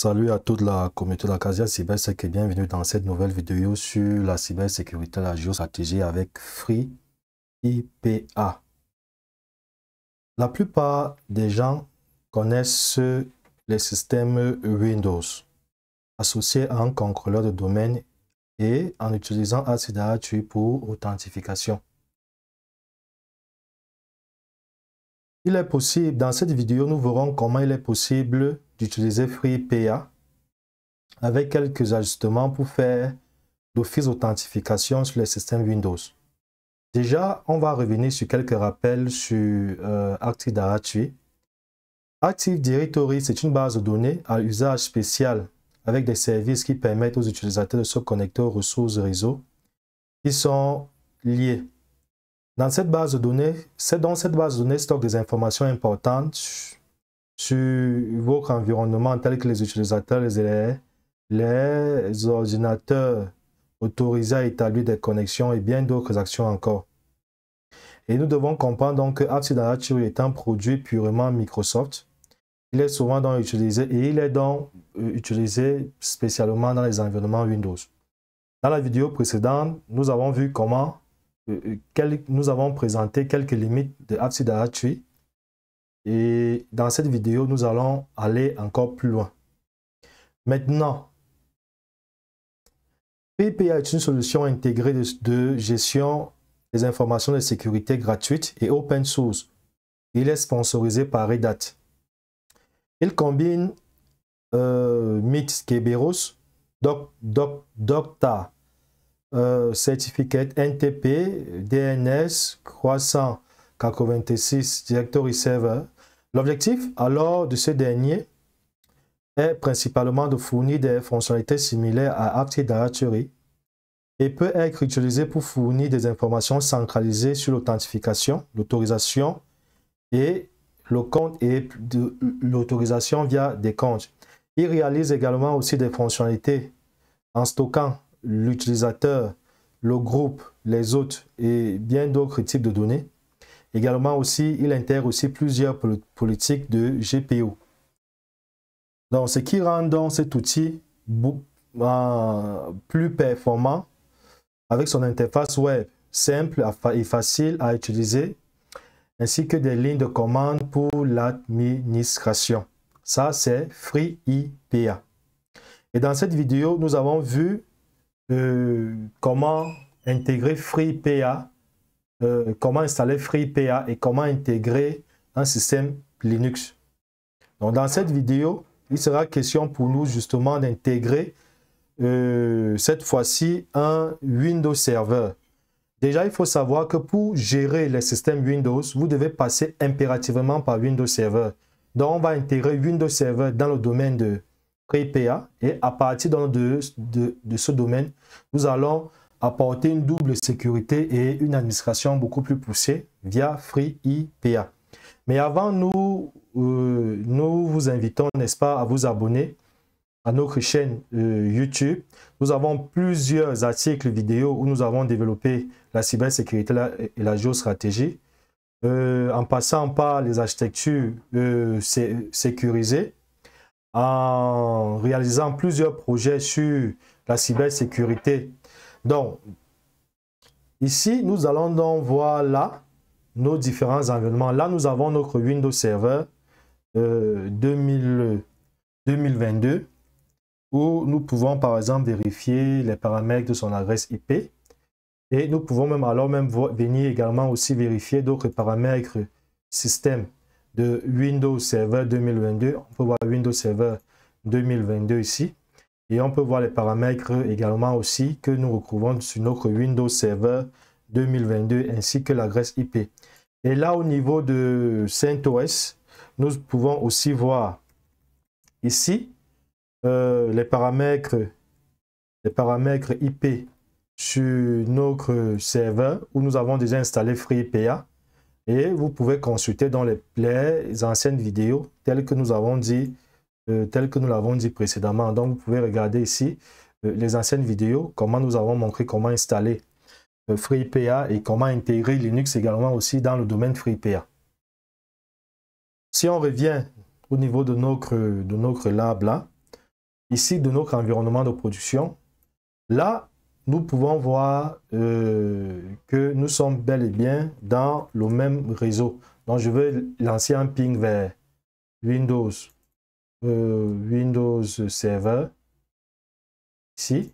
Salut à toute la communauté de la Casia Cybersec et bienvenue dans cette nouvelle vidéo sur la cybersécurité et la géostratégie avec FreeIPA. La plupart des gens connaissent les systèmes Windows associés à un contrôleur de domaine et en utilisant Active Directory pour authentification. Il est possible, dans cette vidéo, nous verrons comment il est possible d'utiliser FreeIPA avec quelques ajustements pour faire l'office d'authentification sur les systèmes Windows. Déjà, on va revenir sur quelques rappels sur Active Directory. Active Directory, c'est une base de données à usage spécial avec des services qui permettent aux utilisateurs de se connecter aux ressources réseau qui sont liées. Dans cette base de données, cette base de données stocke des informations importantes sur votre environnement tels que les utilisateurs, les ordinateurs autorisés à établir des connexions et bien d'autres actions encore. Et nous devons comprendre donc que Active Directory est un produit purement Microsoft. Il est souvent donc utilisé et il est donc utilisé spécialement dans les environnements Windows. Dans la vidéo précédente, nous avons vu comment nous avons présenté quelques limites de Active Directory. Et dans cette vidéo, nous allons aller encore plus loin. Maintenant, FreeIPA est une solution intégrée de gestion des informations de sécurité gratuite et open source. Il est sponsorisé par Red Hat. Il combine MIT Kerberos, Docta, Certificate NTP, DNS, Croissant 86, Directory Server. L'objectif alors de ce dernier est principalement de fournir des fonctionnalités similaires à Active Directory et peut être utilisé pour fournir des informations centralisées sur l'authentification, l'autorisation et le compte et l'autorisation via des comptes. Il réalise également aussi des fonctionnalités en stockant l'utilisateur, le groupe, les autres et bien d'autres types de données. Également aussi, il intègre aussi plusieurs politiques de GPO. Donc, ce qui rend donc cet outil plus performant avec son interface web simple et facile à utiliser, ainsi que des lignes de commande pour l'administration. Ça, c'est FreeIPA. Et dans cette vidéo, nous avons vu comment intégrer FreeIPA, comment installer FreeIPA et comment intégrer un système Linux. Donc, dans cette vidéo, il sera question pour nous justement d'intégrer cette fois-ci un Windows Server. Déjà, il faut savoir que pour gérer les systèmes Windows, vous devez passer impérativement par Windows Server. Donc, on va intégrer Windows Server dans le domaine de FreeIPA et à partir de ce domaine, nous allons apporter une double sécurité et une administration beaucoup plus poussée via FreeIPA. Mais avant, nous vous invitons, n'est-ce pas, à vous abonner à notre chaîne YouTube. Nous avons plusieurs articles vidéo où nous avons développé la cybersécurité et la géostratégie, en passant par les architectures sécurisées, en réalisant plusieurs projets sur la cybersécurité. Donc, ici, nous allons donc voir là nos différents environnements. Là, nous avons notre Windows Server 2022 où nous pouvons par exemple vérifier les paramètres de son adresse IP et nous pouvons même venir également aussi vérifier d'autres paramètres système de Windows Server 2022. On peut voir Windows Server 2022 ici et on peut voir les paramètres également aussi que nous retrouvons sur notre Windows Server 2022 ainsi que l'adresse IP. Et là au niveau de CentOS, nous pouvons aussi voir ici les paramètres IP sur notre serveur où nous avons déjà installé FreeIPA et vous pouvez consulter dans les anciennes vidéos telles que nous l'avons dit précédemment. Donc vous pouvez regarder ici les anciennes vidéos, comment nous avons montré comment installer FreeIPA et comment intégrer Linux également aussi dans le domaine FreeIPA. Si on revient au niveau de notre lab là, ici de notre environnement de production. Là, nous pouvons voir que nous sommes bel et bien dans le même réseau. Donc, je vais lancer un ping vers Windows Server, ici.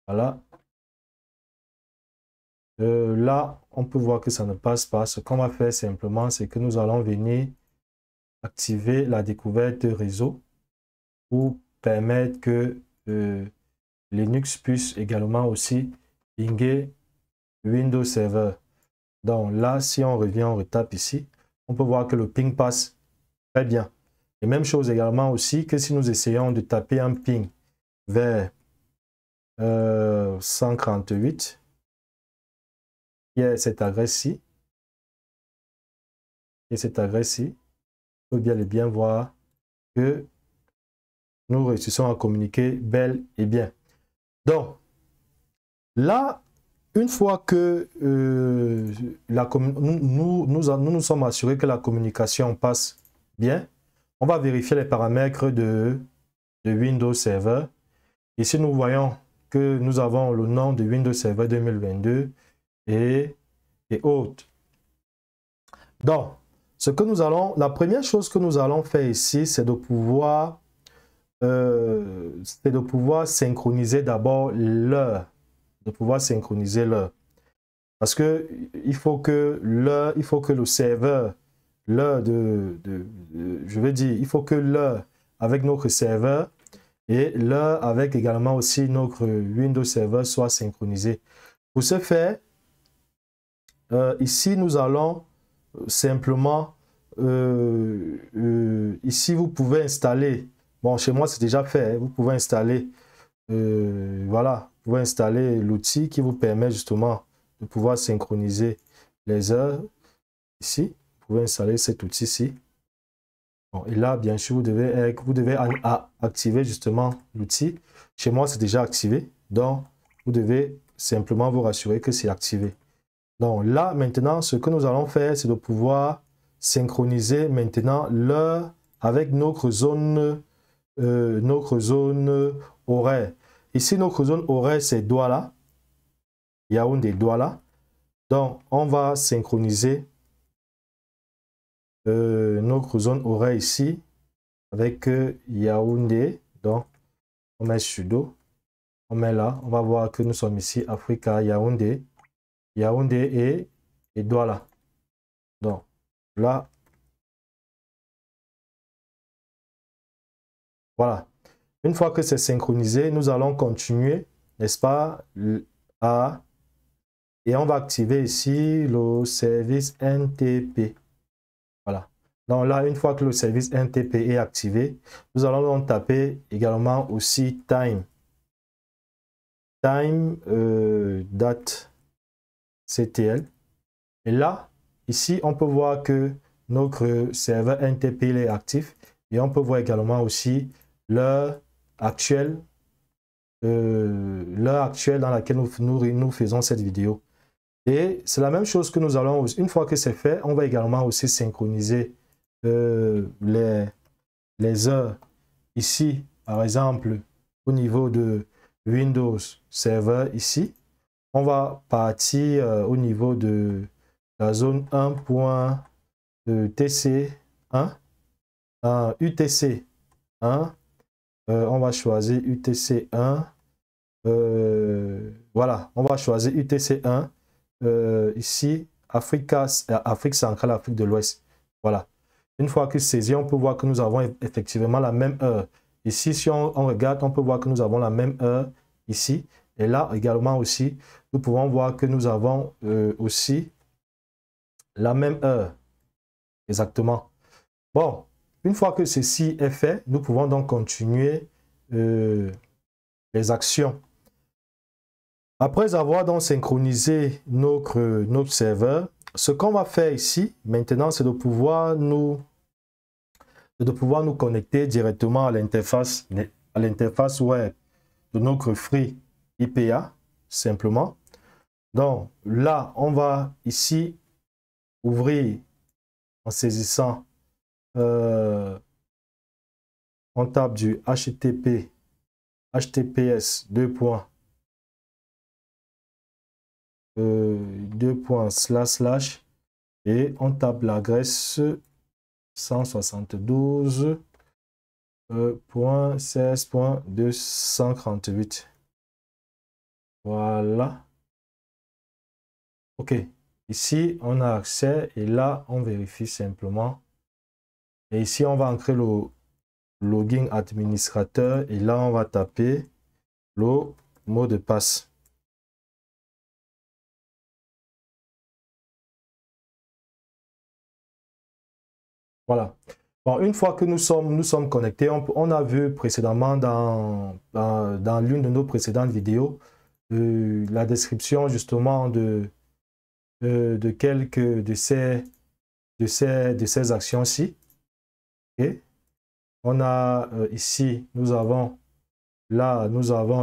Voilà. Là, on peut voir que ça ne passe pas. Ce qu'on va faire simplement, c'est que nous allons venir activer la découverte réseau pour permettre que Linux puisse également aussi pinguer Windows Server. Donc là, si on revient, on retape ici, on peut voir que le ping passe très bien. Et même chose également aussi que si nous essayons de taper un ping vers 138, il y a cette adresse-ci. Et cette adresse-ci, on peut bien et bien voir que nous réussissons à communiquer bel et bien. Donc, là, une fois que nous sommes assurés que la communication passe bien, on va vérifier les paramètres de Windows Server. Ici, nous voyons que nous avons le nom de Windows Server 2022 et autres. Donc, la première chose que nous allons faire ici, c'est de pouvoir synchroniser d'abord l'heure. Parce que il faut que le serveur, il faut que l'heure avec notre serveur et l'heure avec également aussi notre Windows Server soit synchronisé. Pour ce faire, ici nous allons simplement, ici vous pouvez installer, bon chez moi c'est déjà fait, vous pouvez installer, voilà, vous pouvez installer l'outil qui vous permet justement de pouvoir synchroniser les heures. Ici, vous pouvez installer cet outil-ci. Bon, et là, bien sûr, vous devez activer justement l'outil. Chez moi, c'est déjà activé. Donc, vous devez simplement vous rassurer que c'est activé. Donc là, maintenant, ce que nous allons faire, c'est de pouvoir synchroniser maintenant l'heure avec notre zone horaire. Ici, notre zone horaire, c'est Douala. Yaoundé, Douala. Donc, on va synchroniser notre zone horaire ici avec Yaoundé. Donc, on met sudo. On met là. On va voir que nous sommes ici, Africa, Yaoundé. Yaoundé et Douala. Donc, là. Voilà. Une fois que c'est synchronisé, nous allons continuer, n'est-ce pas, et on va activer ici le service NTP. Voilà. Donc là, une fois que le service NTP est activé, nous allons donc taper également aussi time. Date CTL. Et là, ici, on peut voir que notre serveur NTP est actif. Et on peut voir également aussi l'heure actuelle dans laquelle nous faisons cette vidéo. Et c'est la même chose que nous allons, une fois que c'est fait, on va également aussi synchroniser les heures. Ici, par exemple, au niveau de Windows Server, ici, on va partir au niveau de la zone 1.tc1, UTC 1, on va choisir UTC 1, voilà, on va choisir UTC 1, ici, Afrique centrale, Afrique de l'Ouest, voilà. Une fois que c'est saisi, on peut voir que nous avons effectivement la même heure. Ici, si on regarde, on peut voir que nous avons la même heure ici. Et là, également aussi, nous pouvons voir que nous avons aussi la même heure. Exactement. Bon, une fois que ceci est fait, nous pouvons donc continuer les actions. Après avoir donc synchronisé notre serveur, ce qu'on va faire ici, maintenant, c'est de pouvoir nous connecter directement à l'interface web de notre Free IPA, simplement. Donc là, on va ici ouvrir en saisissant On tape du HTTPS // et on tape l'adresse 172.16.238. Voilà. OK. Ici, on a accès et là, on vérifie simplement. Et ici, on va entrer le login administrateur et là, on va taper le mot de passe. Voilà. Bon, une fois que nous sommes connectés, on a vu précédemment dans l'une de nos précédentes vidéos la description justement de quelques de ces actions-ci. Okay. On a ici, nous avons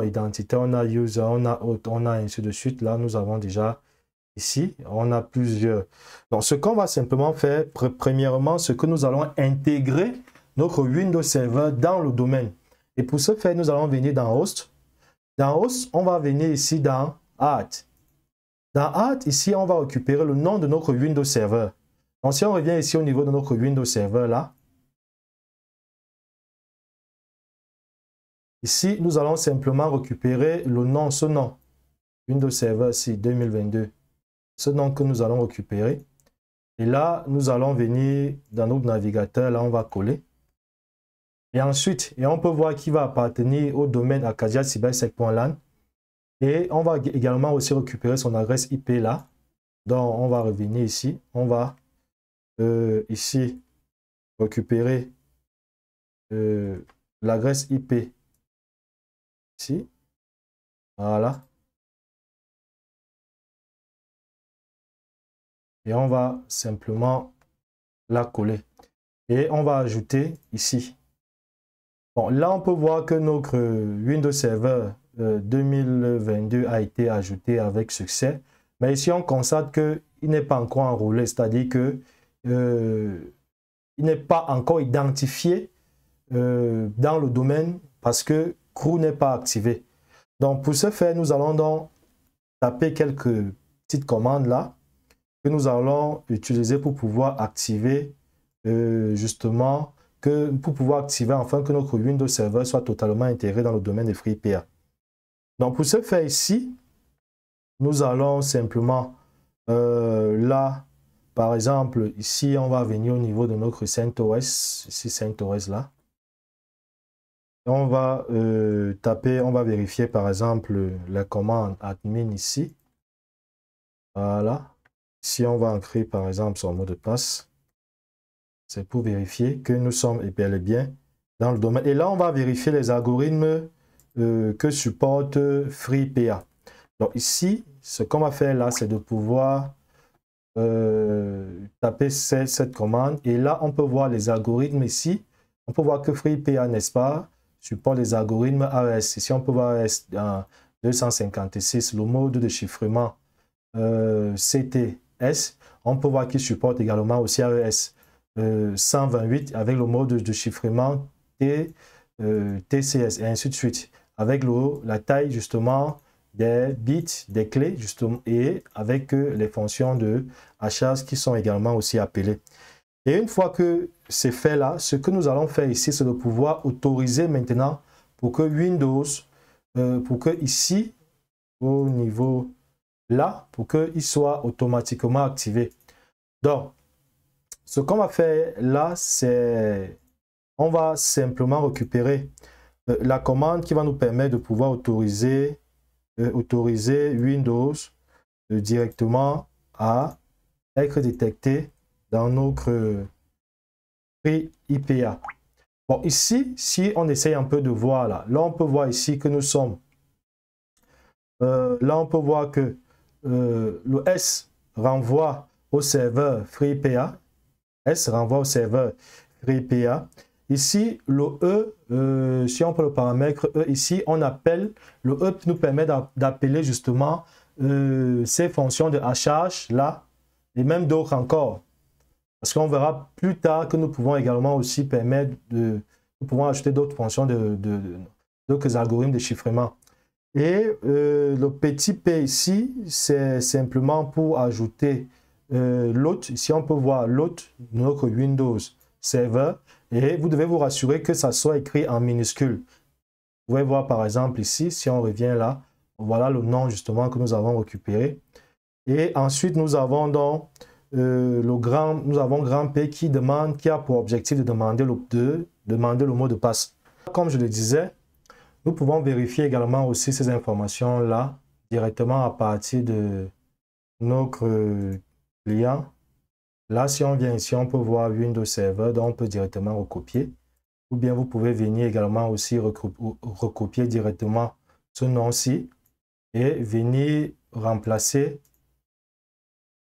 identité, on a user, on a auth, on a ainsi de suite. Là, nous avons déjà ici, on a plusieurs. Donc, ce qu'on va simplement faire, premièrement, c'est que nous allons intégrer notre Windows Server dans le domaine. Et pour ce faire, nous allons venir dans Host. Dans Host, on va venir ici dans Add. Dans Add, ici, on va récupérer le nom de notre Windows Server. Donc, si on revient ici au niveau de notre Windows Server, là, ici, nous allons simplement récupérer le nom, ce nom, Windows Server, ici, 2022. Ce nom que nous allons récupérer. Et là, nous allons venir dans notre navigateur, là, on va coller. Et ensuite, on peut voir qu'il va appartenir au domaine acadiacybersec.lan. Et on va également aussi récupérer son adresse IP là. Donc, on va revenir ici. On va ici récupérer l'adresse IP. Ici. Voilà. Et on va simplement la coller. Et on va ajouter ici. Bon, là, on peut voir que notre Windows Server 2022 a été ajouté avec succès. Mais ici, on constate qu'il n'est pas encore enrôlé, c'est-à-dire qu'il n'est pas encore identifié dans le domaine parce que crew n'est pas activé. Donc, pour ce faire, nous allons donc taper quelques petites commandes là que nous allons utiliser pour pouvoir activer justement, pour pouvoir activer enfin que notre Windows Server soit totalement intégré dans le domaine de FreePA. Donc pour ce faire ici, nous allons simplement là, par exemple, ici on va venir au niveau de notre CentOS, ici CentOS là. On va taper, on va vérifier par exemple la commande admin ici. Voilà. Si on va ancrer par exemple son mot de passe, c'est pour vérifier que nous sommes bel et bien dans le domaine. Et là, on va vérifier les algorithmes que supporte FreePA. Donc ici, ce qu'on va faire là, c'est de pouvoir taper cette commande. Et là, on peut voir les algorithmes ici. On peut voir que FreePA, n'est-ce pas, supporte les algorithmes AES. Ici, on peut voir AES 256, le mode de chiffrement CTS. On peut voir qu'il supporte également aussi AES 128 avec le mode de chiffrement TCS et ainsi de suite. Avec la taille justement des bits, des clés justement et avec les fonctions de hachage qui sont également aussi appelées. Et une fois que c'est fait là, ce que nous allons faire ici, c'est de pouvoir autoriser maintenant pour que Windows, pour que ici, au niveau là, pour qu'il soit automatiquement activé. Donc, ce qu'on va faire là, c'est on va simplement récupérer la commande qui va nous permettre de pouvoir autoriser Windows directement à être détecté dans notre FreePA. Bon, ici, si on essaye un peu de voir là, on peut voir ici que nous sommes. Là, on peut voir que le S renvoie au serveur FreePA. S renvoie au serveur FreePA. Ici, le E, si on prend le paramètre E, ici, on appelle, le E nous permet d'appeler justement ces fonctions de hachage là, et même d'autres encore. Parce qu'on verra plus tard que nous pouvons également aussi permettre nous pouvons ajouter d'autres fonctions, d'autres algorithmes de chiffrement. Et le petit p ici, c'est simplement pour ajouter l'autre. Ici, on peut voir l'autre de notre Windows Server. Et vous devez vous rassurer que ça soit écrit en minuscule. Vous pouvez voir par exemple ici, si on revient là, voilà le nom justement que nous avons récupéré. Et ensuite, nous avons donc grand P qui a pour objectif de demander le mot de passe. Comme je le disais, nous pouvons vérifier également aussi ces informations-là directement à partir de notre client. Là, si on vient ici, on peut voir Windows Server, donc on peut directement recopier. Ou bien vous pouvez venir également aussi recopier directement ce nom-ci et venir remplacer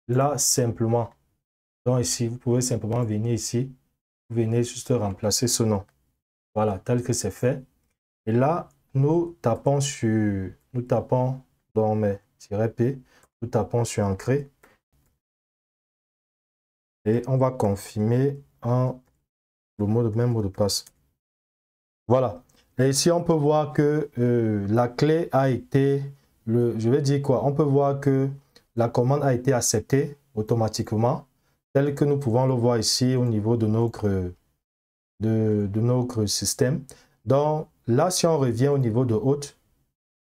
là simplement. Donc ici, vous pouvez simplement venir ici, vous venez juste remplacer ce nom. Voilà, tel que c'est fait. Et là, nous tapons dans mes -p, nous tapons sur Ancrer. Et on va confirmer le même mot de passe. Voilà. Et ici, on peut voir que la clé a été, je vais dire quoi? On peut voir que la commande a été acceptée automatiquement, tel que nous pouvons le voir ici au niveau de notre système. Donc là, si on revient au niveau de hôte,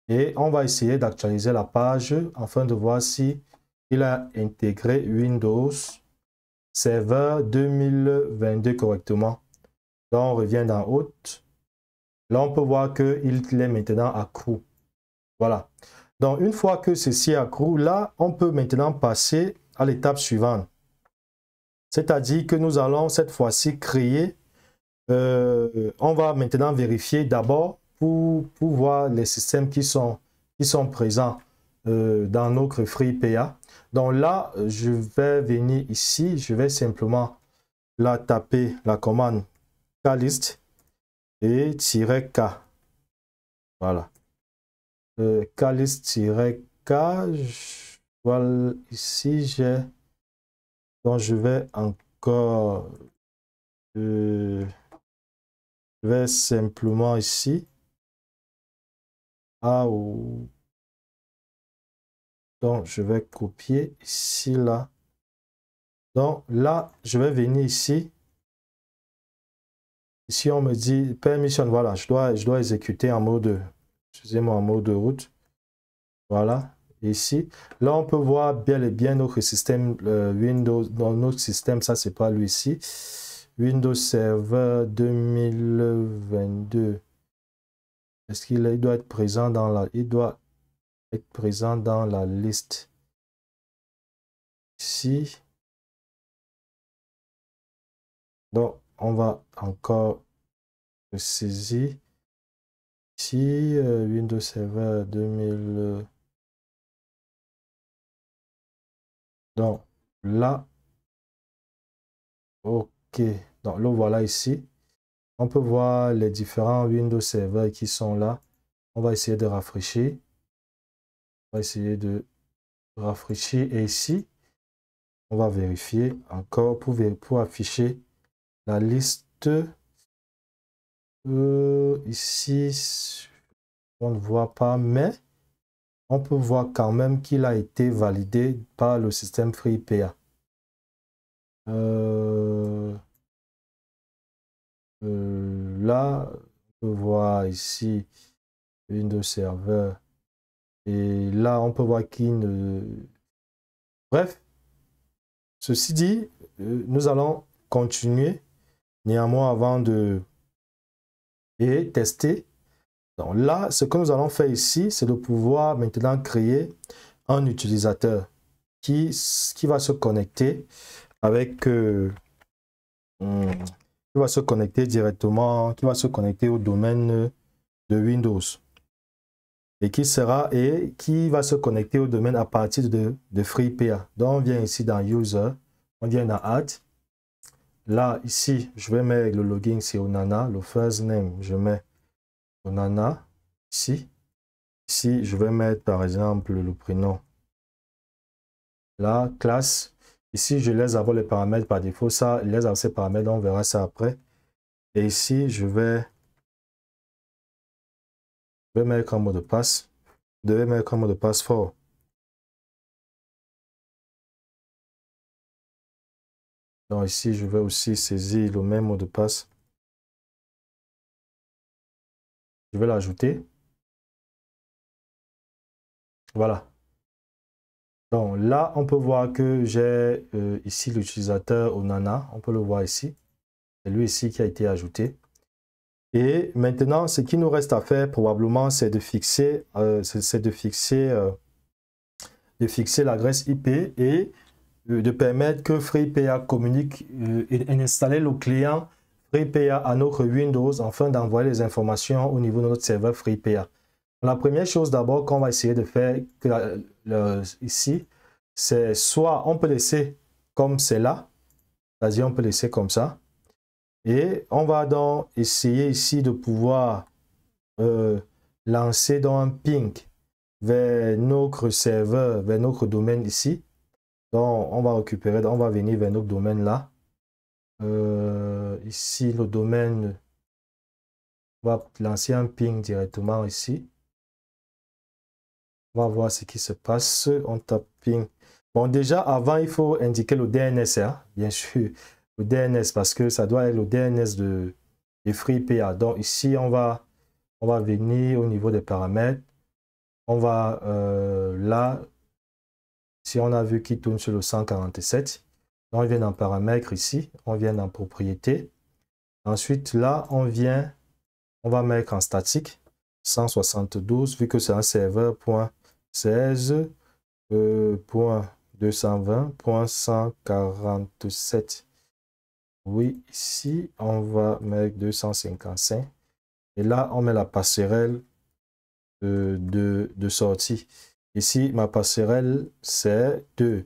et on va essayer d'actualiser la page afin de voir si il a intégré Windows Server 2022 correctement. Donc on revient dans hôte. Là, on peut voir qu'il est maintenant accru. Voilà. Donc, une fois que ceci est accru, là, on peut maintenant passer à l'étape suivante. C'est-à-dire que nous allons cette fois-ci créer, on va maintenant vérifier d'abord pour voir les systèmes qui sont présents dans notre FreePA. Donc là, je vais venir ici, je vais simplement là taper la commande klist et -k. Voilà. Klist-k, voilà, ici j'ai, donc je vais encore, je vais simplement ici, donc je vais copier ici, là. Donc là, je vais venir ici. Ici, on me dit permission, voilà, je dois exécuter en mode, excusez-moi, en mode route. Voilà, ici. Là, on peut voir bel et bien notre système Windows. Dans notre système, ça, c'est pas lui ici. Windows Server 2022. Est-ce qu'il doit être présent dans la... Il doit être présent dans la liste. Ici. Donc, on va encore saisir. Ici, Windows Server 2000. Donc, là. OK. Donc, le voilà ici. On peut voir les différents Windows Server qui sont là. On va essayer de rafraîchir. On va essayer de rafraîchir. Et ici, on va vérifier encore pour afficher la liste. Ici, on ne voit pas, mais on peut voir quand même qu'il a été validé par le système FreePA. Là, on peut voir ici Windows Server. Et là, on peut voir qu'il ne... Bref, ceci dit, nous allons continuer néanmoins avant de tester. Donc là, ce que nous allons faire ici, c'est de pouvoir maintenant créer un utilisateur qui va se connecter avec... qui va se connecter directement, qui va se connecter au domaine de Windows. Et qui va se connecter au domaine à partir de FreePA. Donc, on vient ici dans User, on vient dans Add. Là, ici, je vais mettre le login, c'est Onana. Le first name, je mets Onana. Ici, je vais mettre par exemple le prénom. Là, classe. Ici, je laisse avoir les paramètres par défaut. Ça, laisse avoir ces paramètres, on verra ça après. Et ici, je vais mettre un mot de passe. Je devais mettre un mot de passe fort. Donc ici, je vais aussi saisir le même mot de passe. Je vais l'ajouter. Voilà. Donc là, on peut voir que j'ai ici l'utilisateur Onana. On peut le voir ici. C'est lui ici qui a été ajouté. Et maintenant, ce qui nous reste à faire probablement, c'est de fixer, l'adresse IP et de permettre que FreePA communique et installer le client FreePA à notre Windows afin d'envoyer les informations au niveau de notre serveur FreePA. La première chose d'abord qu'on va essayer de faire ici, c'est soit on peut laisser comme c'est là, c'est-à-dire on peut laisser comme ça, et on va donc essayer ici de pouvoir lancer dans un ping vers notre serveur, vers notre domaine ici. Donc, on va récupérer, on va venir vers notre domaine là. Ici, le domaine, on va lancer un ping directement ici. On va voir ce qui se passe. On tape ping. Bon, déjà, avant, il faut indiquer le DNS, hein, bien sûr. Le DNS, parce que ça doit être le DNS de FreePA. Donc, ici, on va venir au niveau des paramètres. On va là, si on a vu qu'il tourne sur le 147, on vient dans paramètres ici, on vient dans propriété. Ensuite, là, on va mettre en statique 172, vu que c'est un serveur .16.220.147. Oui, ici, on va mettre 255. Et là, on met la passerelle de sortie. Ici, ma passerelle, c'est 2.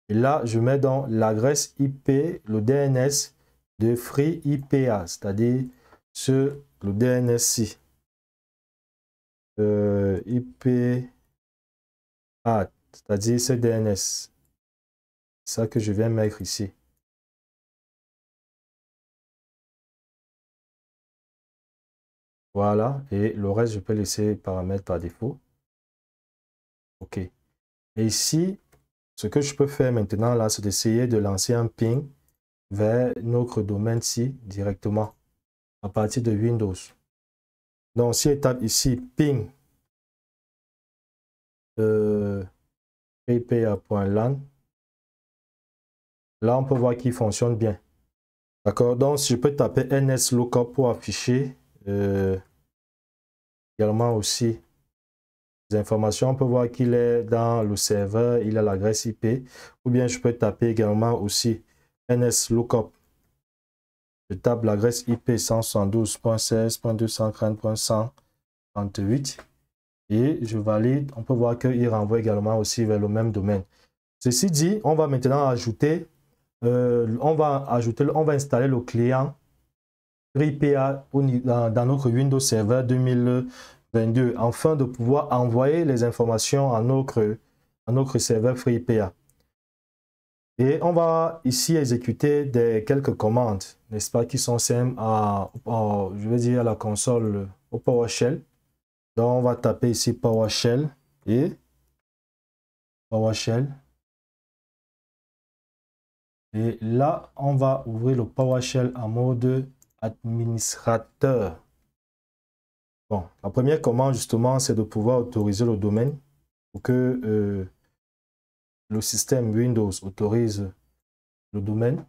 Et là, je mets dans l'adresse IP, le DNS de FreeIPA, c'est-à-dire le DNS-ci. IP, c'est-à-dire ce DNS. C'est ça que je viens mettre ici. Voilà, et le reste, je peux laisser paramètre par défaut. OK. Et ici, ce que je peux faire maintenant, là, c'est d'essayer de lancer un ping vers notre domaine-ci directement à partir de Windows. Donc, si je tape ici ping freepa.lan, là, on peut voir qu'il fonctionne bien. D'accord? Donc, si je peux taper nslookup pour afficher également aussi les informations, on peut voir qu'il est dans le serveur, il a l'adresse IP, ou bien je peux taper également aussi nslookup. Je tape l'adresse IP 172.16.230.138 et je valide. On peut voir qu'il renvoie également aussi vers le même domaine. Ceci dit, on va maintenant ajouter, on va installer le client FreePA dans notre Windows Server 2022 afin de pouvoir envoyer les informations à notre serveur FreePA. Et on va ici exécuter quelques commandes, n'est-ce pas, qui sont simples je vais dire à la console au PowerShell. Donc on va taper ici PowerShell et PowerShell. Et là, on va ouvrir le PowerShell en mode administrateur. Bon, la première commande, justement, c'est de pouvoir autoriser le domaine pour que le système Windows autorise le domaine.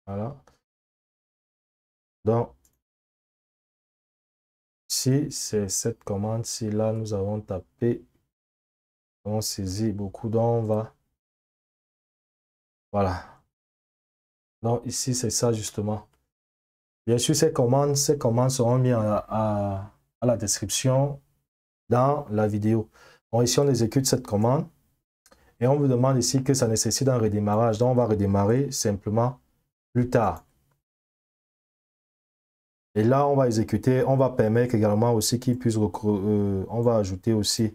Voilà. Donc, ici, c'est cette commande-ci. Là, nous avons tapé, on saisit beaucoup, donc on va. Voilà. Donc, ici, c'est ça, justement. Bien sûr, ces commandes seront mises à la description dans la vidéo. Bon, ici, on exécute cette commande et on vous demande ici que ça nécessite un redémarrage. Donc, on va redémarrer simplement plus tard. Et là, on va exécuter, on va permettre également aussi qu'il puisse, on va ajouter aussi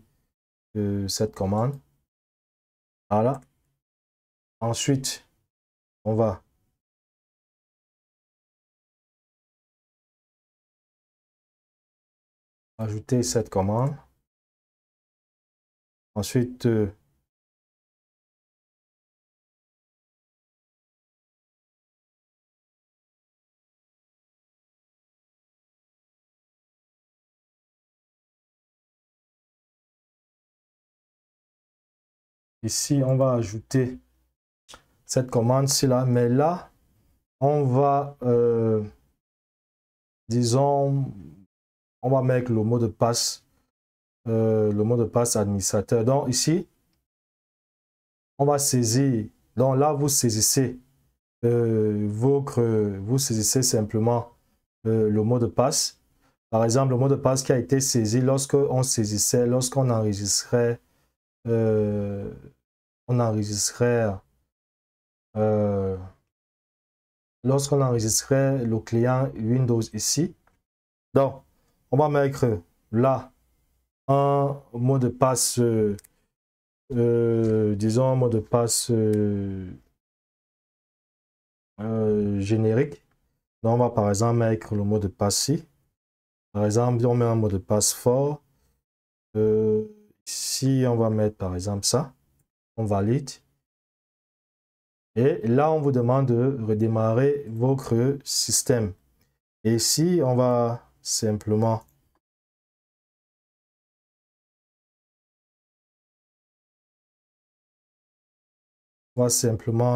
cette commande. Voilà. Ensuite, on va ajouter cette commande. Ensuite, ici, on va ajouter cette commande-ci là, mais là, on va, disons, on va mettre le mot de passe administrateur. Donc ici, on va saisir. Donc là, vous saisissez vous saisissez simplement le mot de passe. Par exemple, le mot de passe qui a été saisi lorsqu'on enregistrait, lorsqu'on enregistrait le client Windows ici. Donc, on va mettre là un mot de passe, disons un mot de passe générique. Donc, on va par exemple mettre le mot de passe ici. Par exemple, on met un mot de passe fort. Ici, on va mettre par exemple ça. On valide. Et là, on vous demande de redémarrer votre système. Et ici, on va simplement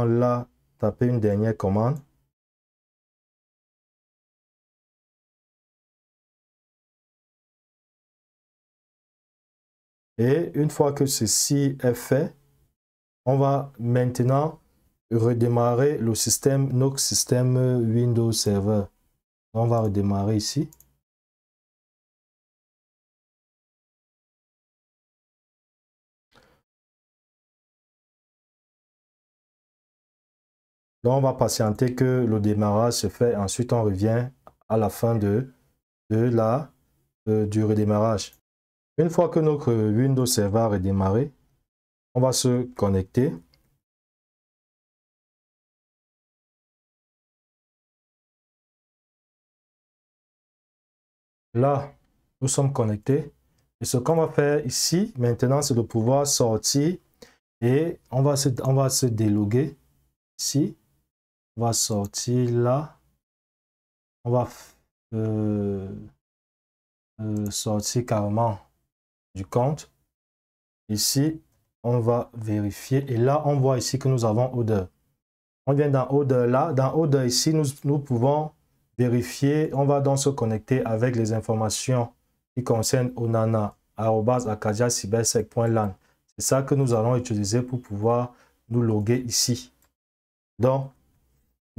là taper une dernière commande. Et une fois que ceci est fait, on va maintenant redémarrer le système, notre système Windows Server. On va redémarrer ici. Donc, on va patienter que le démarrage se fait. Ensuite, on revient à la fin du redémarrage. Une fois que notre Windows Server a redémarré, on va se connecter. Là, nous sommes connectés. Et ce qu'on va faire ici, maintenant, c'est de pouvoir sortir et on va se déloguer ici. On va sortir là. On va sortir carrément du compte. Ici, on va vérifier. Et là, on voit ici que nous avons Order. On vient dans Order là. Dans Order ici, nous pouvons vérifier. On va donc se connecter avec les informations qui concernent onana@acadiacybersec.lan. C'est ça que nous allons utiliser pour pouvoir nous loguer ici. Donc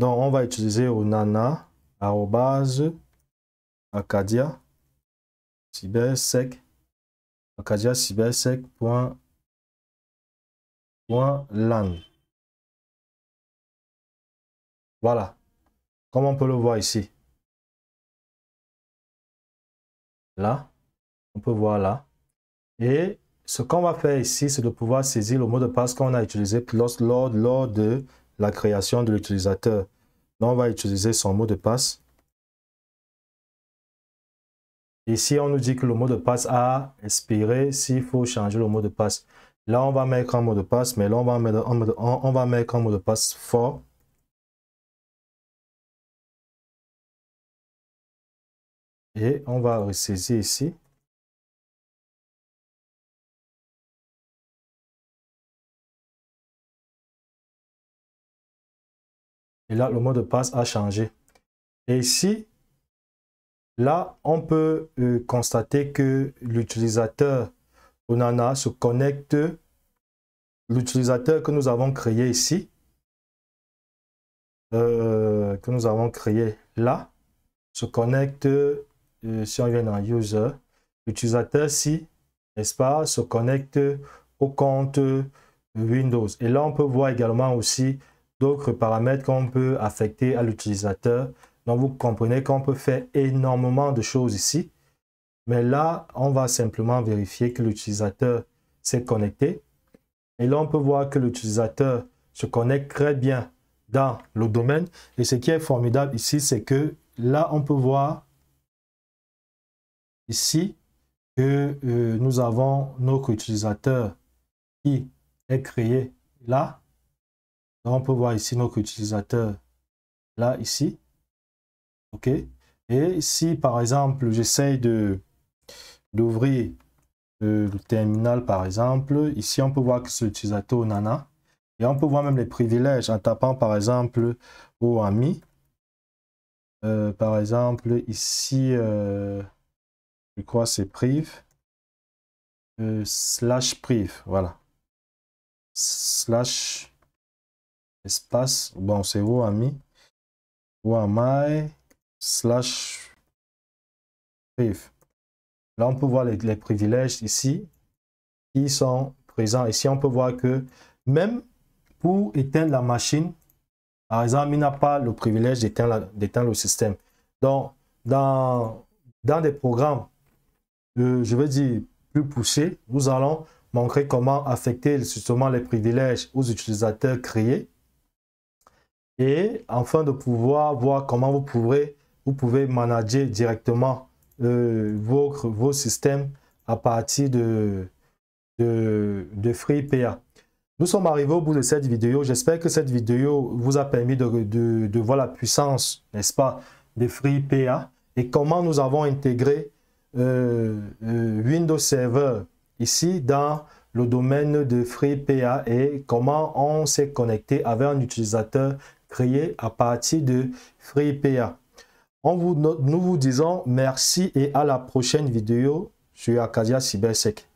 on va utiliser onana@acadiacybersec.lan. Voilà, comme on peut le voir ici. Là, on peut voir là. Et ce qu'on va faire ici, c'est de pouvoir saisir le mot de passe qu'on a utilisé lors de la création de l'utilisateur. Donc, on va utiliser son mot de passe. Ici, on nous dit que le mot de passe a expiré s'il faut changer le mot de passe. Là, on va mettre un mot de passe, mais là, on va mettre un mot de passe fort. Et on va ressaisir ici. Et là, le mot de passe a changé. Et ici, là, on peut constater que l'utilisateur Onana se connecte. L'utilisateur que nous avons créé ici, que nous avons créé là, se connecte, si on vient dans User, l'utilisateur-ci, n'est-ce pas, se connecte au compte Windows. Et là, on peut voir également aussi d'autres paramètres qu'on peut affecter à l'utilisateur. Donc, vous comprenez qu'on peut faire énormément de choses ici. Mais là, on va simplement vérifier que l'utilisateur s'est connecté. Et là, on peut voir que l'utilisateur se connecte très bien dans le domaine. Et ce qui est formidable ici, c'est que là, on peut voir ici que nous avons notre utilisateur qui est créé là. Donc, on peut voir ici notre utilisateur là, ici. OK. Et si, par exemple, j'essaye d'ouvrir le terminal, par exemple, ici, on peut voir que c'est l'utilisateur Nana. Et on peut voir même les privilèges en tapant, par exemple, au ami. Par exemple, ici, je crois que c'est priv. Slash priv, voilà. Slash espace, bon, c'est au ami. Ou ami slash priv. Là, on peut voir les privilèges ici qui sont présents. Ici, on peut voir que même pour éteindre la machine, par exemple, il n'a pas le privilège d'éteindre le système. Donc, dans des programmes, je veux dire, plus poussés, nous allons montrer comment affecter justement les privilèges aux utilisateurs créés. Et afin de pouvoir voir comment vous pouvez manager directement vos systèmes à partir de FreePA. Nous sommes arrivés au bout de cette vidéo. J'espère que cette vidéo vous a permis de voir la puissance, n'est-ce pas, de FreePA et comment nous avons intégré Windows Server ici dans le domaine de FreePA et comment on s'est connecté avec un utilisateur créé à partir de FreePA. Nous vous disons merci et à la prochaine vidéo sur Acadia CyberSec.